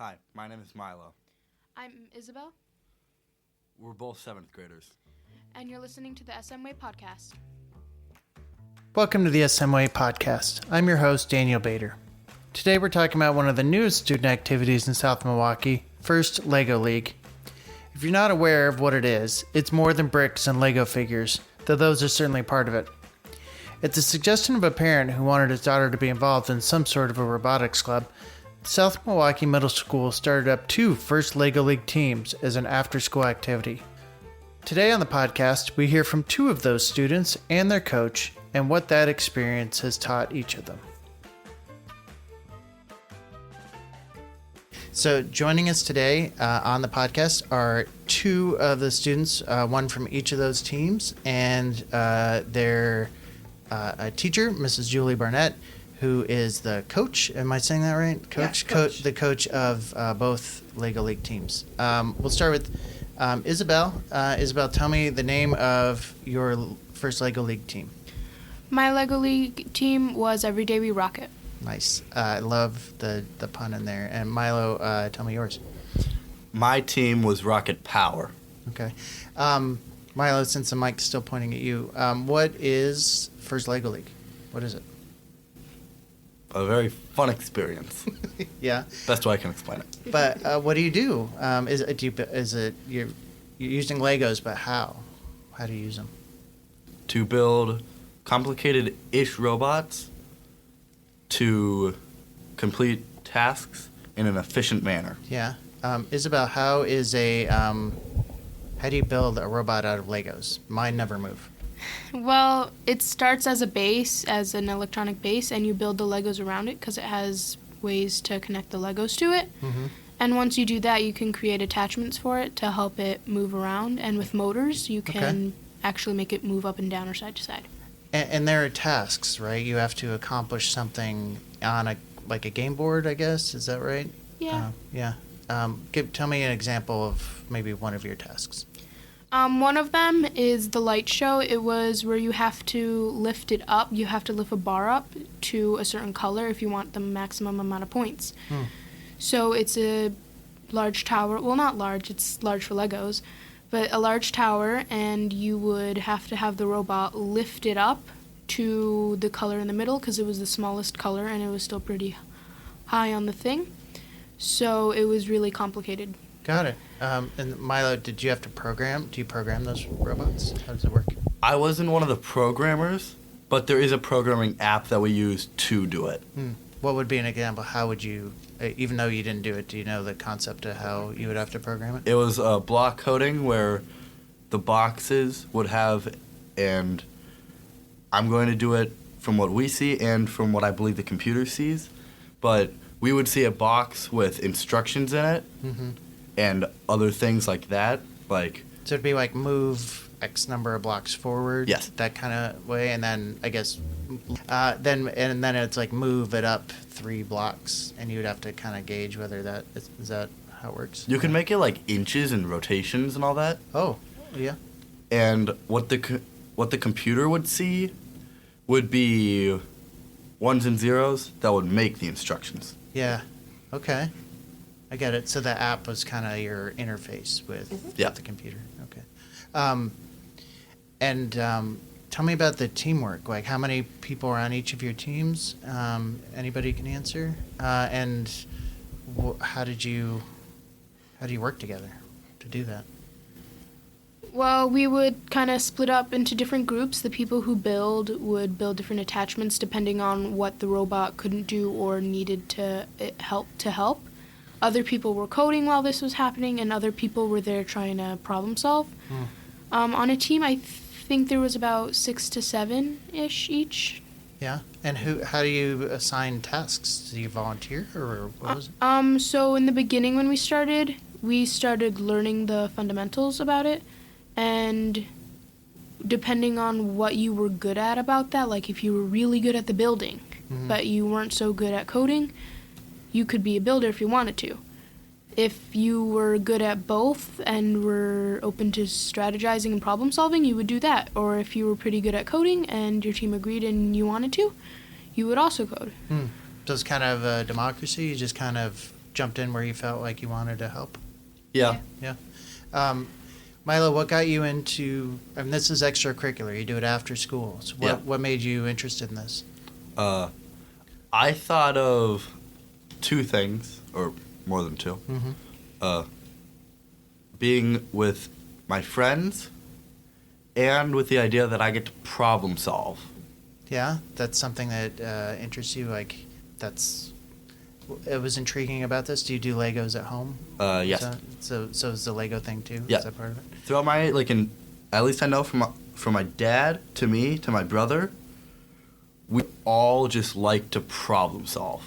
Hi, my name is Milo. I'm Isabel. We're both 7th graders. And you're listening to the SM Way podcast. Welcome to the SM Way podcast. I'm your host, Daniel Bader. Today we're talking about one of the newest student activities in South Milwaukee, FirstLego League. If you're not aware of what it is, it's more than bricks and Lego figures, though those are certainly part of it. At the suggestion of a parent who wanted his daughter to be involved in some sort of a robotics club, South Milwaukee Middle School started up 2 FirstLego League teams as an after-school activity. Today on the podcast, we hear from 2 of those students and their coach and what that experience has taught each of them. So joining us today on the podcast are 2 of the students, one from each of those teams, and their teacher, Mrs. Julie Barnett, who is the coach. Am I saying that right? Coach? Yeah, coach. The coach of both Lego League teams. We'll start with Isabel. Isabel, tell me the name of your FirstLego League team. My Lego League team was Every Day We Rock It. Nice. I love the pun in there. And Milo, tell me yours. My team was Rocket Power. Okay. Milo, since the mic's still pointing at you, what is FirstLego League? What is it? A very fun experience. Yeah. Best way I can explain it. But what do you do? You're using Legos, but how? How do you use them? To build complicated-ish robots to complete tasks in an efficient manner. Yeah. Isabel, how do you build a robot out of Legos? Mine never move. Well, it starts as a base, as an electronic base, and you build the Legos around it because it has ways to connect the Legos to it. Mm-hmm. And once you do that, you can create attachments for it to help it move around. And with motors, you can actually make it move up and down or side to side. And there are tasks, right? You have to accomplish something on a game board, I guess. Is that right? Yeah. Yeah. Tell me an example of maybe one of your tasks. One of them is the light show. It was where you have to lift it up. You have to lift a bar up to a certain color if you want the maximum amount of points. So it's a large tower. Well, not large. It's large for Legos. But a large tower, and you would have to have the robot lift it up to the color in the middle because it was the smallest color and it was still pretty high on the thing. So it was really complicated. Got it. And Milo, did you have to program? Do you program those robots? How does it work? I wasn't one of the programmers, but there is a programming app that we use to do it. What would be an example? How would you, even though you didn't do it, do you know the concept of how you would have to program it? It was block coding where the boxes would have, and I'm going to do it from what we see and from what I believe the computer sees, but we would see a box with instructions in it and other things like that. So it'd be like move X number of blocks forward? Yes. That kind of way, and then I guess, then it's like move it up 3 blocks, and you would have to kind of gauge whether is that how it works? You can make it like inches and rotations and all that. Oh, yeah. And what the computer would see would be ones and zeros that would make the instructions. Yeah. Okay. I get it. So the app was kind of your interface with the computer. Okay. Tell me about the teamwork. Like, how many people are on each of your teams? Anybody can answer. And how do you work together to do that? Well, we would kind of split up into different groups. The people who would build different attachments depending on what the robot couldn't do or needed to help. Other people were coding while this was happening, and other people were there trying to problem solve. On a team, I think there was about 6 to 7-ish each. Yeah, and how do you assign tasks? Do you volunteer, or what was it? So in the beginning when we started learning the fundamentals about it, and depending on what you were good at about that, like if you were really good at the building, but you weren't so good at coding, you could be a builder if you wanted to. If you were good at both and were open to strategizing and problem solving, you would do that. Or if you were pretty good at coding and your team agreed and you wanted to, you would also code. So it's kind of a democracy. You just kind of jumped in where you felt like you wanted to help. Yeah. Yeah. Milo, what got you into? I mean, this is extracurricular. You do it after school. So what made you interested in this? I thought of two things, or more than two. Mm-hmm. Being with my friends, and with the idea that I get to problem solve. Yeah, that's something that interests you. Like, it was intriguing about this. Do you do Legos at home? Yes. So is the Lego thing too? Yeah. Is that part of it? Throughout my at least I know from my dad to me to my brother, we all just like to problem solve.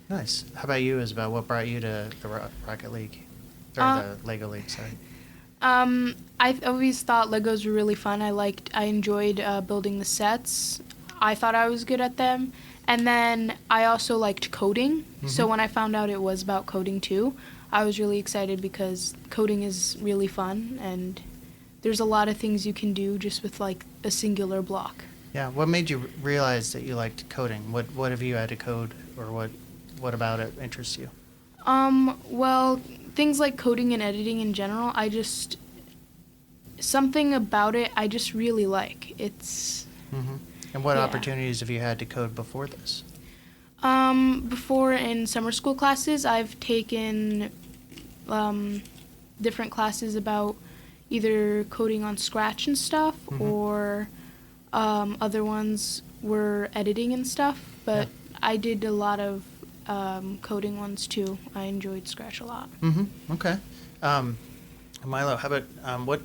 Nice. How about you, Isabel? What brought you to the Rocket League? Or the Lego League, sorry. I always thought Legos were really fun. I enjoyed building the sets. I thought I was good at them. And then I also liked coding. Mm-hmm. So when I found out it was about coding too, I was really excited because coding is really fun and there's a lot of things you can do just with like a singular block. Yeah. What made you realize that you liked coding? What have you had to code, or what about it interests you? Well, things like coding and editing in general, something about it I just really like. It's... Mm-hmm. And what opportunities have you had to code before this? Before in summer school classes, I've taken different classes about either coding on Scratch and stuff, mm-hmm. or other ones were editing and stuff. But I did a lot of coding ones too. I enjoyed Scratch a lot. Mm-hmm. Okay. Milo, how about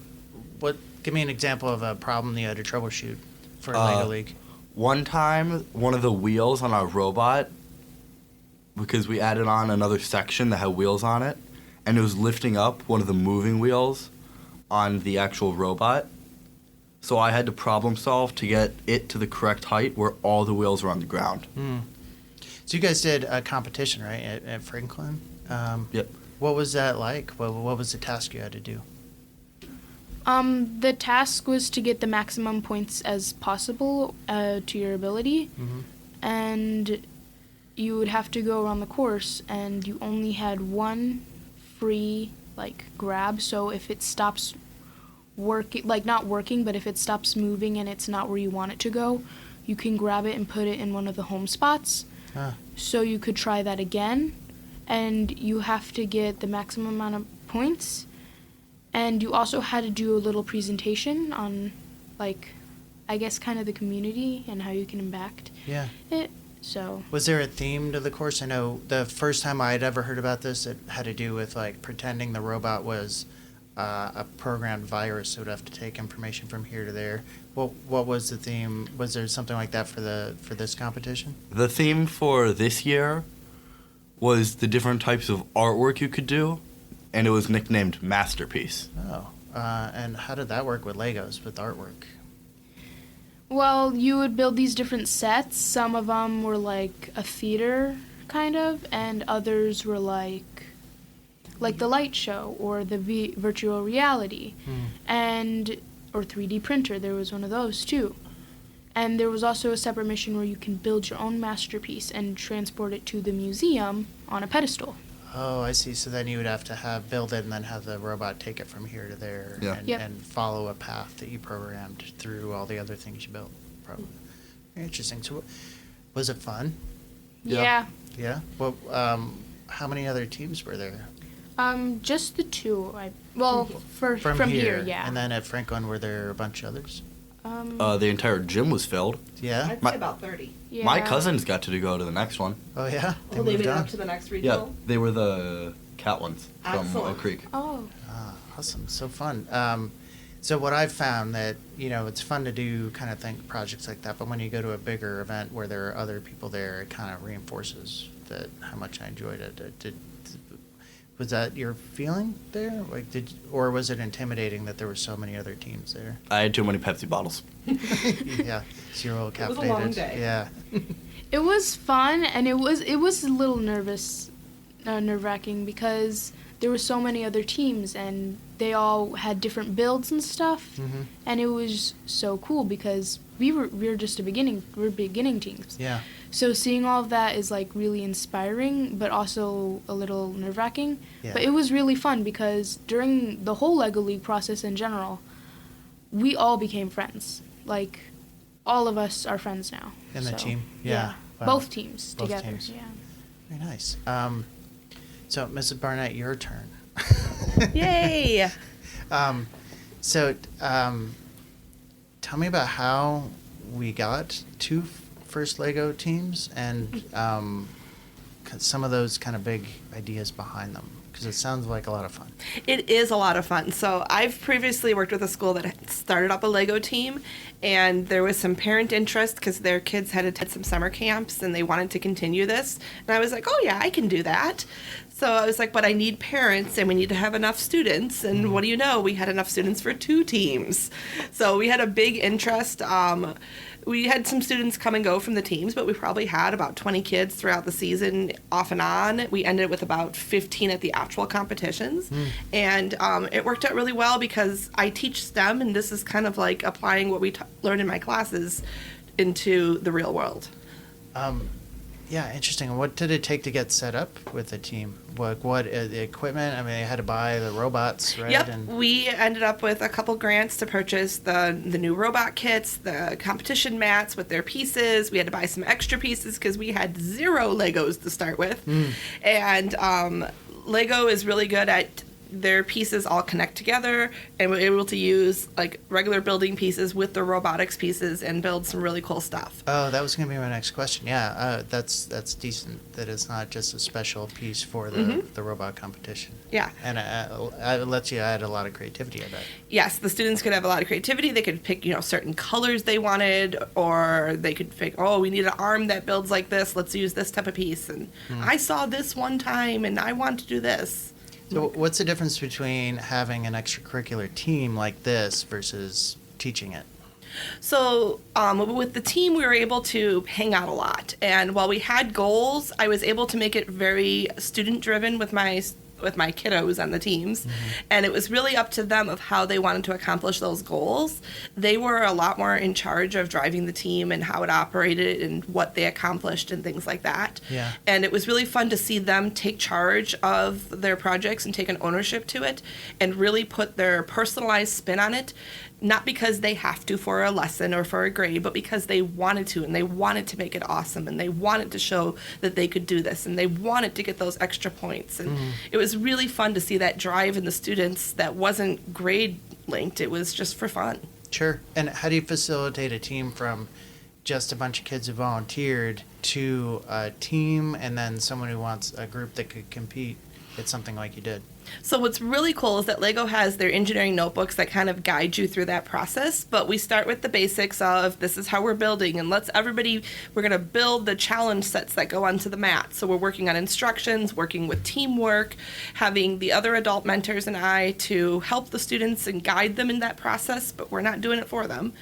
give me an example of a problem you had to troubleshoot for Lego League. One time, one of the wheels on our robot, because we added on another section that had wheels on it, and it was lifting up one of the moving wheels on the actual robot. So I had to problem solve to get it to the correct height where all the wheels were on the ground. Mm. So you guys did a competition, right, at Franklin? Yep. What was that like? What was the task you had to do? The task was to get the maximum points as possible to your ability, mm-hmm. and you would have to go around the course, and you only had one free, grab, so if it stops working, not working, but if it stops moving and it's not where you want it to go, you can grab it and put it in one of the home spots. So you could try that again, and you have to get the maximum amount of points. And you also had to do a little presentation on, I guess, kind of the community and how you can impact it. So. Was there a theme to the course? I know the first time I had ever heard about this, it had to do with, pretending the robot was a programmed virus, so it would have to take information from here to there. What was the theme? Was there something like that for this competition? The theme for this year was the different types of artwork you could do. And it was nicknamed Masterpiece. Oh, and how did that work with Legos, with artwork? Well, you would build these different sets. Some of them were like a theater, kind of, and others were like the light show or the virtual reality, or 3D printer. There was one of those too. And there was also a separate mission where you can build your own masterpiece and transport it to the museum on a pedestal. Oh, I see. So then you would have to build it and then have the robot take it from here to there and follow a path that you programmed through all the other things you built. Probably. Very interesting. So was it fun? Yeah. Yeah? Well, how many other teams were there? Just the two. From here, yeah. And then at Franklin, were there a bunch of others? The entire gym was filled. Yeah? I'd say about 30. Yeah. My cousins got to go to the next one. Oh, yeah? They made it up to the next regional? Yeah, they were the cat ones from Oak Creek. Oh. Awesome. So fun. So what I've found that, it's fun to do kind of projects like that, but when you go to a bigger event where there are other people there, it kind of reinforces how much I enjoyed it. Was that your feeling there? Or was it intimidating that there were so many other teams there? I had too many Pepsi bottles. Yeah, so you're all caffeinated. It was a long day. Yeah. It was fun, and it was a little nerve-wracking because there were so many other teams, and they all had different builds and stuff, mm-hmm. and it was so cool because we're just we're beginning teams. Yeah. So seeing all of that is like really inspiring, but also a little nerve-wracking. Yeah. But it was really fun because during the whole LEGO League process in general, we all became friends. Like, all of us are friends now. In the So, team? Yeah. Wow. Both teams Both together. teams. Yeah. Very nice. So, Mrs. Barnett, your turn. Yay! Tell me about how we got to First Lego teams and some of those kind of big ideas behind them, because it sounds like a lot of fun. It is a lot of fun. So I've previously worked with a school that had started up a Lego team, and there was some parent interest because their kids had attended some summer camps and they wanted to continue this. And I was like, oh yeah, I can do that. So I was like, but I need parents and we need to have enough students. And what do you know? We had enough students for 2 teams. So we had a big interest. We had some students come and go from the teams, but we probably had about 20 kids throughout the season off and on. We ended with about 15 at the actual competitions. And it worked out really well because I teach STEM, and this is kind of like applying what we learn in my classes into the real world. Yeah, interesting. What did it take to get set up with the team? What the equipment? I mean, they had to buy the robots, right? Yep, And we ended up with a couple grants to purchase the new robot kits, the competition mats with their pieces. We had to buy some extra pieces because we had 0 Legos to start with. And Lego is really good at their pieces all connect together, and we're able to use like regular building pieces with the robotics pieces and build some really cool stuff. Oh, that was going to be my next question. Yeah, that's decent. That it's not just a special piece for the robot competition. Yeah. And it lets you add a lot of creativity, I bet. Yes, the students could have a lot of creativity. They could pick, certain colors they wanted, or they could pick, oh, we need an arm that builds like this. Let's use this type of piece. And I saw this one time, and I want to do this. So what's the difference between having an extracurricular team like this versus teaching it? So with the team, we were able to hang out a lot. And while we had goals, I was able to make it very student-driven with my kiddos on the teams. And it was really up to them of how they wanted to accomplish those goals. They were a lot more in charge of driving the team and how it operated and what they accomplished and things like that. Yeah. And it was really fun to see them take charge of their projects and take an ownership to it and really put their personalized spin on it. Not because they have to for a lesson or for a grade, but because they wanted to, and they wanted to make it awesome, and they wanted to show that they could do this, and they wanted to get those extra points. And it was really fun to see that drive in the students that wasn't grade linked. It was just for fun. Sure. And how do you facilitate a team from just a bunch of kids who volunteered to a team and then someone who wants a group that could compete at something like you did? So what's really cool is that LEGO has their engineering notebooks that kind of guide you through that process, but we start with the basics of this is how we're building, and we're going to build the challenge sets that go onto the mat. So we're working on instructions, working with teamwork, having the other adult mentors and I to help the students and guide them in that process, but we're not doing it for them.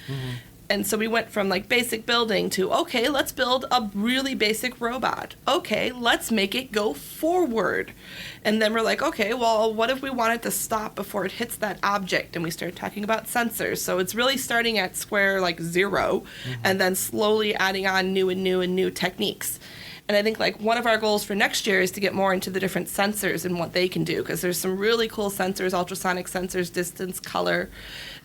And so we went from like basic building to, okay, let's build a really basic robot. Okay, let's make it go forward. And then we're like, okay, well, what if we want it to stop before it hits that object? And we started talking about sensors. So it's really starting at square like 0 and then slowly adding on new techniques. And I think like one of our goals for next year is to get more into the different sensors and what they can do, because there's some really cool sensors, ultrasonic sensors, distance, color,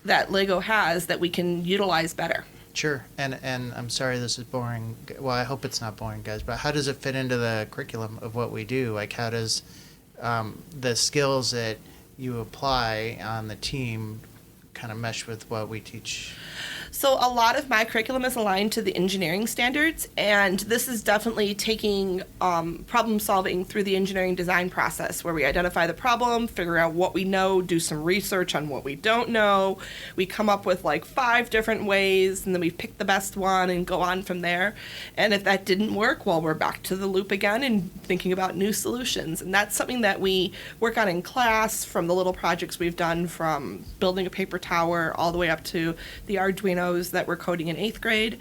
that LEGO has that we can utilize better. Sure. And I'm sorry this is boring. Well, I hope it's not boring, guys, but how does it fit into the curriculum of what we do? Like, how does the skills that you apply on the team kind of mesh with what we teach? So a lot of my curriculum is aligned to the engineering standards, and this is definitely taking problem solving through the engineering design process, where we identify the problem, figure out what we know, do some research on what we don't know. We come up with like 5 different ways, and then we pick the best one and go on from there. And if that didn't work, well, we're back to the loop again and thinking about new solutions. And that's something that we work on in class, from the little projects we've done, from building a paper tower all the way up to the Arduino Arduinos that were coding in 8th grade.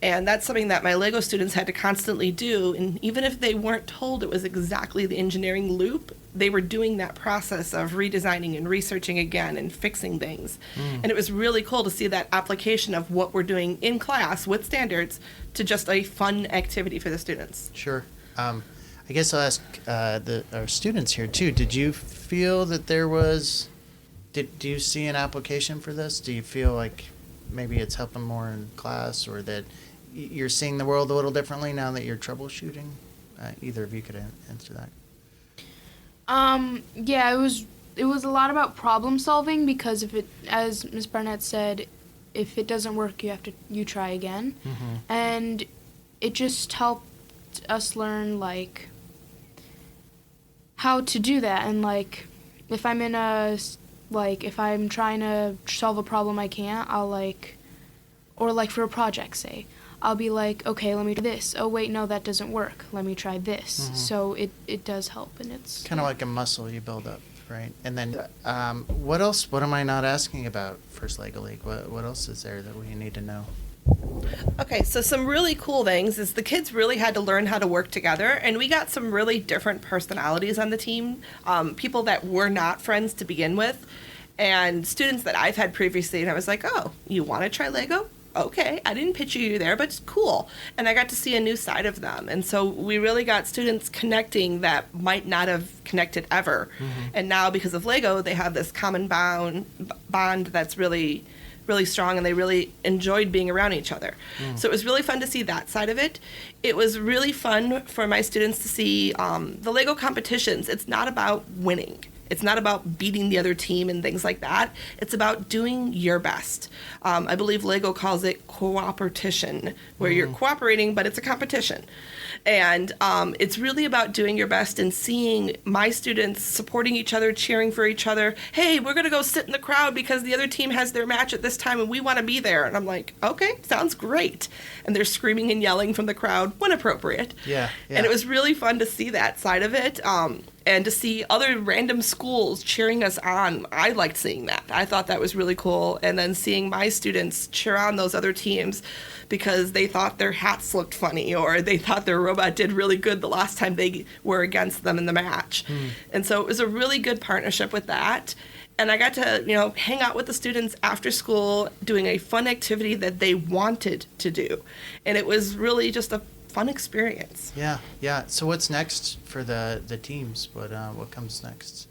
And that's something that my Lego students had to constantly do. And even if they weren't told it was exactly the engineering loop, they were doing that process of redesigning and researching again and fixing things. And it was really cool to see that application of what we're doing in class with standards to just a fun activity for the students. Sure. I guess I'll ask our students here too. Did you feel that there was? Do you see an application for this? Do you feel like maybe it's helping more in class, or that you're seeing the world a little differently now that you're troubleshooting? Either of you could answer that. Yeah, it was a lot about problem solving, because if it, as Ms. Barnett said, if it doesn't work, you try again. And it just helped us learn like how to do that. And like if I'm in a if I'm trying to solve a problem I can't, I'll or like for a project, say, I'll be like, okay, let me do this. Oh wait, no, that doesn't work. Let me try this. So it does help, and it's kind of like a muscle you build up, right? And then what else? What am I not asking about FirstLego League? What else is there that we need to know? Okay, so some really cool things is the kids really had to learn how to work together, and we got some really different personalities on the team, people that were not friends to begin with, and students that I've had previously, and I was like, oh, you want to try Lego? Okay, I didn't picture you there, but it's cool. And I got to see a new side of them. And so we really got students connecting that might not have connected ever. And now because of Lego, they have this common bond that's really strong, and they really enjoyed being around each other. So it was really fun to see that side of it. It was really fun for my students to see the Lego competitions. It's not about winning. It's not about beating the other team and things like that. It's about doing your best. I believe Lego calls it cooperation, where you're cooperating, but it's a competition. And it's really about doing your best and seeing my students supporting each other, cheering for each other. Hey, we're going to go sit in the crowd because the other team has their match at this time and we want to be there. And I'm like, okay, sounds great. And they're screaming and yelling from the crowd when appropriate. Yeah. And it was really fun to see that side of it. And to see other random schools cheering us on. I liked seeing that. I thought that was really cool. And then seeing my students cheer on those other teams because they thought their hats looked funny, or they thought their robot did really good the last time they were against them in the match. And so it was a really good partnership with that. And I got to, hang out with the students after school doing a fun activity that they wanted to do. And it was really just a fun experience. Yeah. So what's next for the teams? What comes next?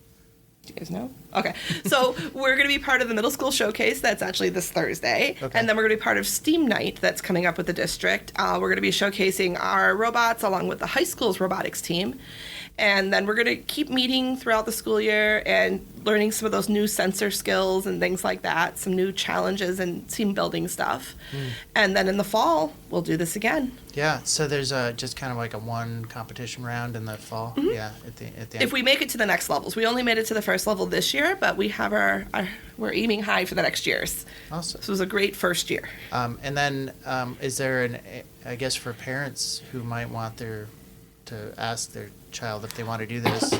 Do you guys know? Okay. So we're going to be part of the middle school showcase. That's actually this Thursday. Okay. And then we're going to be part of STEAM Night that's coming up with the district. We're going to be showcasing our robots along with the high school's robotics team. And then we're going to keep meeting throughout the school year and learning some of those new sensor skills and things like that, some new challenges and team building stuff. And then in the fall, we'll do this again. Yeah, so there's just kind of like a one competition round in the fall. Yeah, at the end. If we make it to the next levels. We only made it to the first level this year, but we have we're aiming high for the next years. Awesome. This was a great first year. And then is there I guess for parents who might want to ask their child if they want to do this,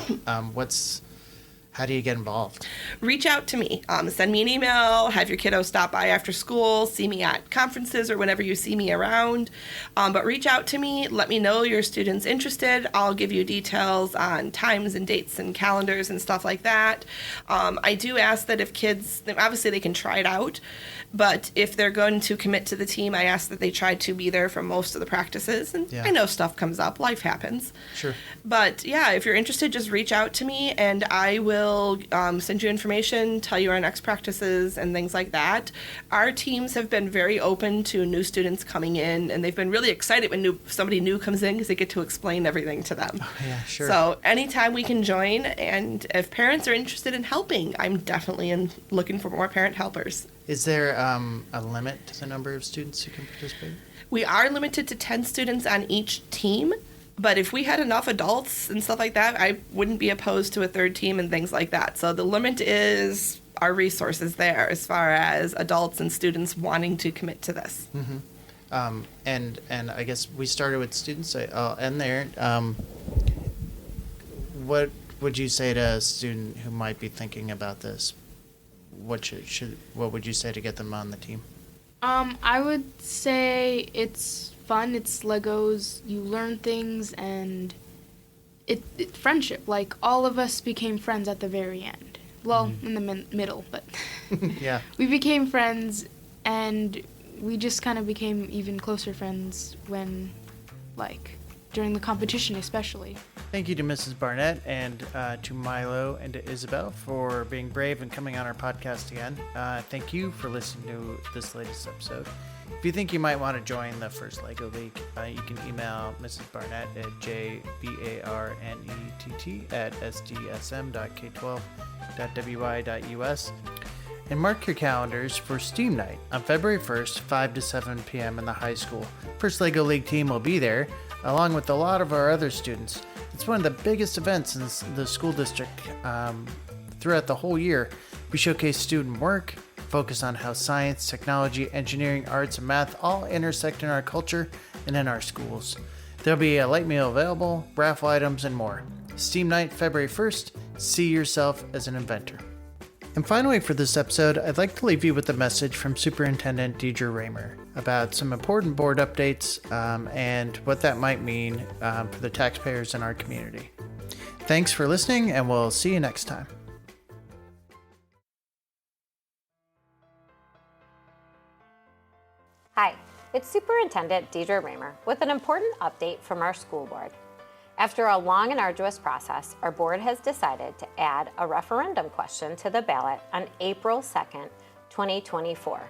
how do you get involved? Reach out to me. Send me an email, have your kiddo stop by after school, see me at conferences or whenever you see me around. But reach out to me, let me know your student's interested. I'll give you details on times and dates and calendars and stuff like that. I do ask that if kids, obviously they can try it out, but if they're going to commit to the team, I ask that they try to be there for most of the practices. And I know stuff comes up, life happens. Sure. But yeah, if you're interested, just reach out to me and I will send you information, tell you our next practices and things like that. Our teams have been very open to new students coming in, and they've been really excited when somebody new comes in because they get to explain everything to them. Oh, yeah, sure. So anytime we can join, and if parents are interested in helping, I'm definitely looking for more parent helpers. Is there a limit to the number of students who can participate? We are limited to 10 students on each team, but if we had enough adults and stuff like that, I wouldn't be opposed to a third team and things like that. So the limit is our resources there as far as adults and students wanting to commit to this. And I guess we started with students. I'll end there. What would you say to a student who might be thinking about this? What would you say to get them on the team? I would say it's fun. It's Legos. You learn things, and it friendship. Like, all of us became friends at the very end. Well, in the middle, but Yeah. we became friends, and we just kind of became even closer friends when, like, during the competition especially. Thank you to Mrs. Barnett and to Milo and to Isabel for being brave and coming on our podcast again. Thank you for listening to this latest episode. If you think you might want to join the First Lego League, you can email Mrs. Barnett at jbarnett@sdsm.k12.wy.us and mark your calendars for Steam Night on February 1st, 5 to 7 p.m. in the high school. First Lego League team will be there, along with a lot of our other students. It's one of the biggest events in the school district throughout the whole year. We showcase student work, focus on how science, technology, engineering, arts, and math all intersect in our culture and in our schools. There'll be a light meal available, raffle items, and more. Steam Night, February 1st. See yourself as an inventor. And finally, for this episode, I'd like to leave you with a message from Superintendent Deidre Raymer about some important board updates and what that might mean for the taxpayers in our community. Thanks for listening, and we'll see you next time. Hi, it's Superintendent Deidre Raymer with an important update from our school board. After a long and arduous process, our board has decided to add a referendum question to the ballot on April 2nd, 2024.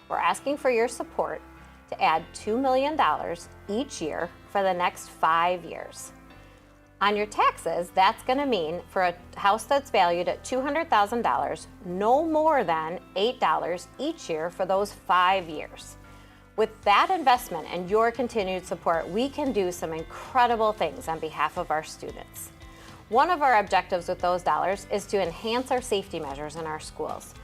We're asking for your support to add $2 million each year for the next 5 years. On your taxes, that's going to mean for a house that's valued at $200,000, no more than $8 each year for those 5 years. With that investment and your continued support, we can do some incredible things on behalf of our students. One of our objectives with those dollars is to enhance our safety measures in our schools.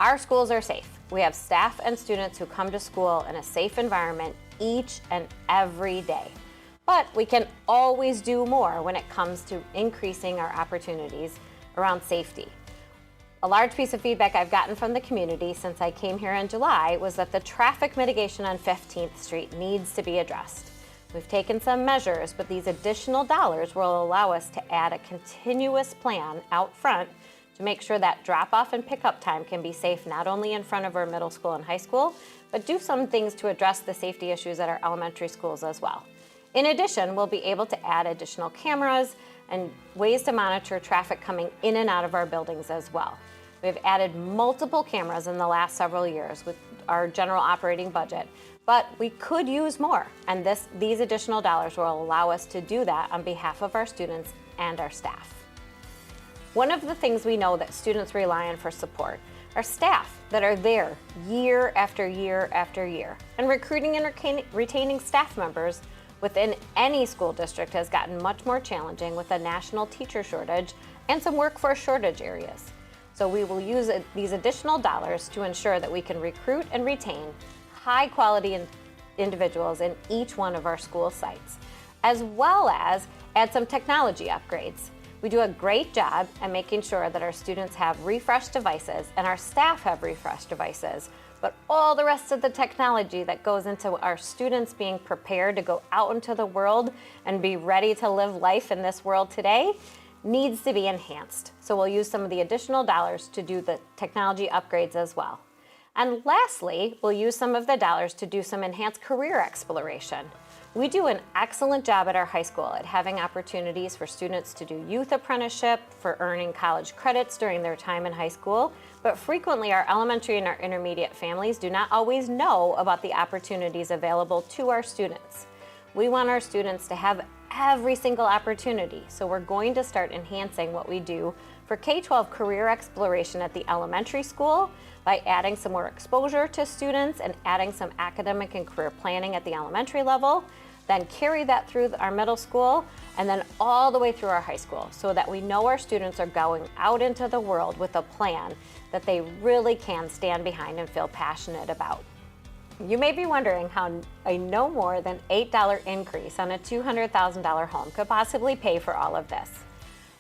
Our schools are safe. We have staff and students who come to school in a safe environment each and every day. But we can always do more when it comes to increasing our opportunities around safety. A large piece of feedback I've gotten from the community since I came here in July was that the traffic mitigation on 15th Street needs to be addressed. We've taken some measures, but these additional dollars will allow us to add a continuous plan out front to make sure that drop-off and pickup time can be safe not only in front of our middle school and high school, but do some things to address the safety issues at our elementary schools as well. In addition, we'll be able to add additional cameras and ways to monitor traffic coming in and out of our buildings as well. We've added multiple cameras in the last several years with our general operating budget, but we could use more, and these additional dollars will allow us to do that on behalf of our students and our staff. One of the things we know that students rely on for support are staff that are there year after year after year, and recruiting and retaining staff members within any school district has gotten much more challenging with a national teacher shortage and some workforce shortage areas. So we will use these additional dollars to ensure that we can recruit and retain high quality individuals in each one of our school sites, as well as add some technology upgrades. We do a great job at making sure that our students have refreshed devices and our staff have refreshed devices, but all the rest of the technology that goes into our students being prepared to go out into the world and be ready to live life in this world today needs to be enhanced. So we'll use some of the additional dollars to do the technology upgrades as well. And lastly, we'll use some of the dollars to do some enhanced career exploration. We do an excellent job at our high school at having opportunities for students to do youth apprenticeship, for earning college credits during their time in high school, but frequently our elementary and our intermediate families do not always know about the opportunities available to our students. We want our students to have every single opportunity, so we're going to start enhancing what we do for K-12 career exploration at the elementary school by adding some more exposure to students and adding some academic and career planning at the elementary level, then carry that through our middle school, and then all the way through our high school, so that we know our students are going out into the world with a plan that they really can stand behind and feel passionate about. You may be wondering how a no more than $8 increase on a $200,000 home could possibly pay for all of this.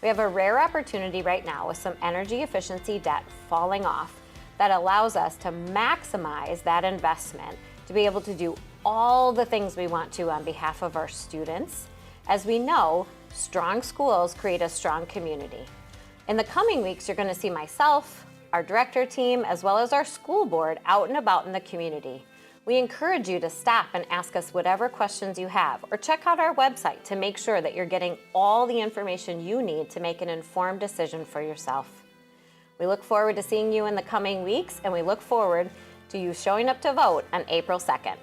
We have a rare opportunity right now with some energy efficiency debt falling off that allows us to maximize that investment to be able to do all the things we want to on behalf of our students. As we know, strong schools create a strong community. In the coming weeks, you're going to see myself, our director team, as well as our school board out and about in the community. We encourage you to stop and ask us whatever questions you have, or check out our website to make sure that you're getting all the information you need to make an informed decision for yourself. We look forward to seeing you in the coming weeks, and we look forward to you showing up to vote on April 2nd.